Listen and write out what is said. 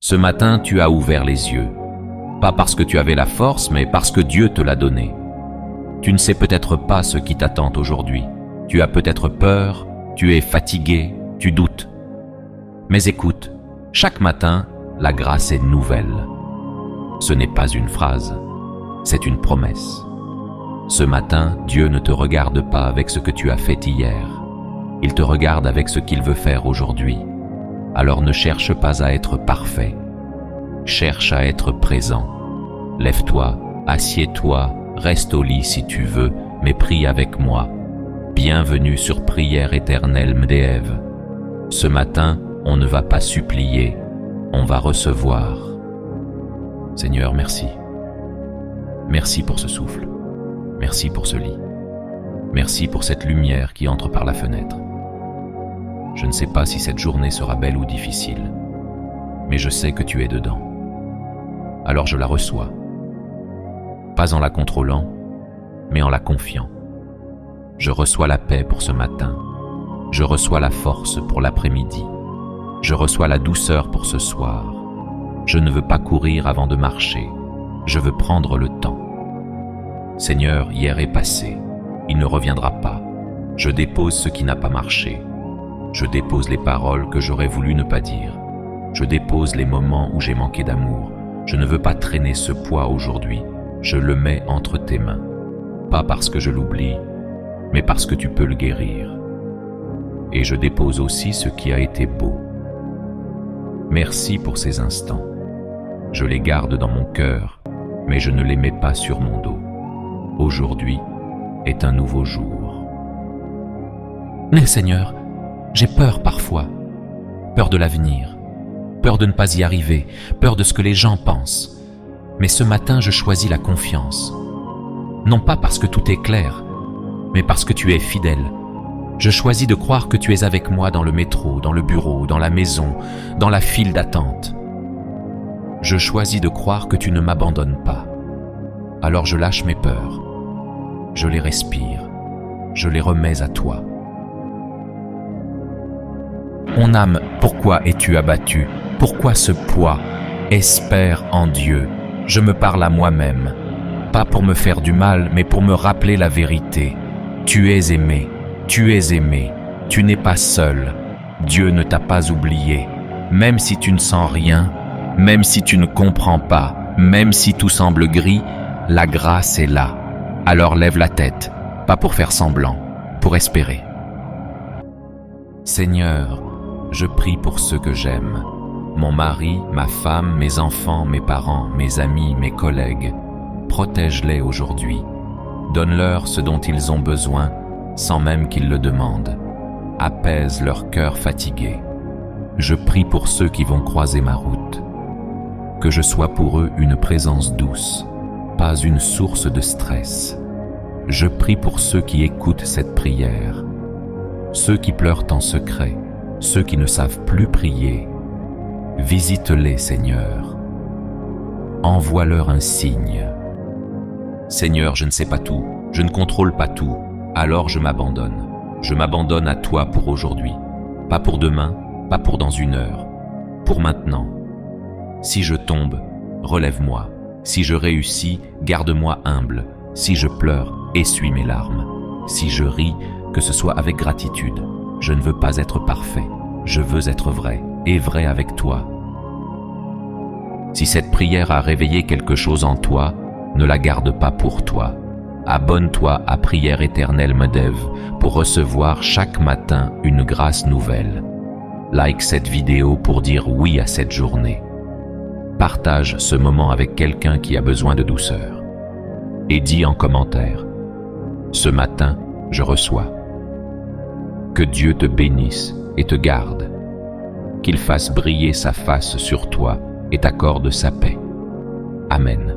Ce matin, tu as ouvert les yeux. Pas parce que tu avais la force, mais parce que Dieu te l'a donnée. Tu ne sais peut-être pas ce qui t'attend aujourd'hui. Tu as peut-être peur, tu es fatigué, tu doutes. Mais écoute, chaque matin, la grâce est nouvelle. Ce n'est pas une phrase, c'est une promesse. Ce matin, Dieu ne te regarde pas avec ce que tu as fait hier. Il te regarde avec ce qu'il veut faire aujourd'hui. Alors ne cherche pas à être parfait. Cherche à être présent. Lève-toi, assieds-toi, reste au lit si tu veux, mais prie avec moi. Bienvenue sur Prière éternelle MDEV. Ce matin, on ne va pas supplier, on va recevoir. Seigneur, merci. Merci pour ce souffle. Merci pour ce lit. Merci pour cette lumière qui entre par la fenêtre. Je ne sais pas si cette journée sera belle ou difficile, mais je sais que tu es dedans. Alors je la reçois, pas en la contrôlant, mais en la confiant. Je reçois la paix pour ce matin. Je reçois la force pour l'après-midi. Je reçois la douceur pour ce soir. Je ne veux pas courir avant de marcher. Je veux prendre le temps. Seigneur, hier est passé. Il ne reviendra pas. Je dépose ce qui n'a pas marché. Je dépose les paroles que j'aurais voulu ne pas dire. Je dépose les moments où j'ai manqué d'amour. Je ne veux pas traîner ce poids aujourd'hui. Je le mets entre tes mains. Pas parce que je l'oublie, mais parce que tu peux le guérir. Et je dépose aussi ce qui a été beau. Merci pour ces instants. Je les garde dans mon cœur, mais je ne les mets pas sur mon dos. Aujourd'hui est un nouveau jour. Mais Seigneur, j'ai peur parfois. Peur de l'avenir. Peur de ne pas y arriver. Peur de ce que les gens pensent. Mais ce matin, je choisis la confiance. Non pas parce que tout est clair, mais parce que tu es fidèle. Je choisis de croire que tu es avec moi dans le métro, dans le bureau, dans la maison, dans la file d'attente. Je choisis de croire que tu ne m'abandonnes pas. Alors je lâche mes peurs. Je les respire. Je les remets à toi. Mon âme, pourquoi es-tu abattue? Pourquoi ce poids? Espère en Dieu. Je me parle à moi-même. Pas pour me faire du mal, mais pour me rappeler la vérité. Tu es aimé. Tu es aimé. Tu n'es pas seul. Dieu ne t'a pas oublié. Même si tu ne sens rien, même si tu ne comprends pas, même si tout semble gris, la grâce est là. Alors lève la tête, pas pour faire semblant, pour espérer. Seigneur, je prie pour ceux que j'aime. Mon mari, ma femme, mes enfants, mes parents, mes amis, mes collègues. Protège-les aujourd'hui. Donne-leur ce dont ils ont besoin, sans même qu'ils le demandent. Apaise leur cœur fatigué. Je prie pour ceux qui vont croiser ma route. Que je sois pour eux une présence douce, pas une source de stress. Je prie pour ceux qui écoutent cette prière, ceux qui pleurent en secret, ceux qui ne savent plus prier. Visite-les, Seigneur. Envoie-leur un signe. Seigneur, je ne sais pas tout, je ne contrôle pas tout, alors je m'abandonne. Je m'abandonne à toi pour aujourd'hui, pas pour demain, pas pour dans une heure, pour maintenant. Si je tombe, relève-moi. Si je réussis, garde-moi humble. Si je pleure, essuie mes larmes. Si je ris, que ce soit avec gratitude. Je ne veux pas être parfait. Je veux être vrai, et vrai avec toi. Si cette prière a réveillé quelque chose en toi, ne la garde pas pour toi. Abonne-toi à Prière éternelle MDEV pour recevoir chaque matin une grâce nouvelle. Like cette vidéo pour dire oui à cette journée. Partage ce moment avec quelqu'un qui a besoin de douceur. Et dis en commentaire, ce matin, je reçois. Que Dieu te bénisse et te garde. Qu'il fasse briller sa face sur toi et t'accorde sa paix. Amen.